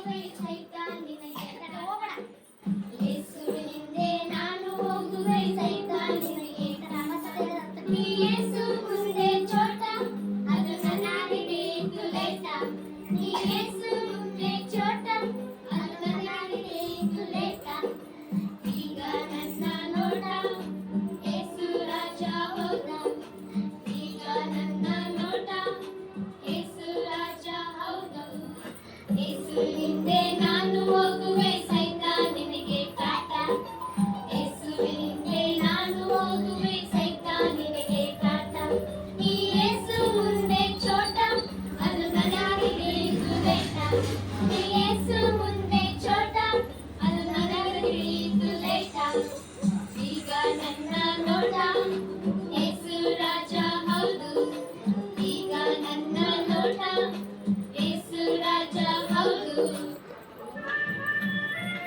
ಹೋಗುವೆ ಸೈತಾನ್ ನಿನಗೆ ಹೋಗಬೇಡ. ಯೇಸುವಿನಿಂದೆ ನಾನು ಹೋಗುವೆ ಸೈತಾನ್ ನಿನಗೆ ನೀ ಯೇಸು ಮುಂದೆ ಚೋಟ ಅದು ನನಗೆ ತುಲೇಟ. ನೀ ಯೇಸು ಮುಂದೆ ಚೋಟ ಅದು ನನಗೆ ತುಲೇಟ. ಈಗ ನನ್ನ ನೋಟ ಯೇಸು ರಾಜ ಹೋದ. ಈಗ ನನ್ನ ನೋಟ ಯೇಸು ರಾಜ ಹೌದು. ಯೇಸುವಿನಿಂದೆ ನಾನು ಹೋಗುವೆ ಸೈತಾನ್ ನಿನಗೆ ಕಾಟ. ಯೇಸುವಿನಿಂದೆ ನಾನು ಹೋಗುವೆ ಸೈತಾನ್ ನಿನಗೆ ಕಾಟ. ನೀ ಯೇಸು ಮುಂದೆ ಚೋಟ ಅದು ನನಗೆ ತುಲೇಟ. ನೀ ಯೇಸು ಮುಂದೆ ಚೋಟ ಅದು ನನಗೆ ತುಲೇಟ. ಈಗ ನನ್ನ ನೋಟ ಯೇಸು ರಾಜ ಹೌದು. ಈಗ ನನ್ನ ನೋಟ ಯೇಸು ರಾಜ ಹೌದು.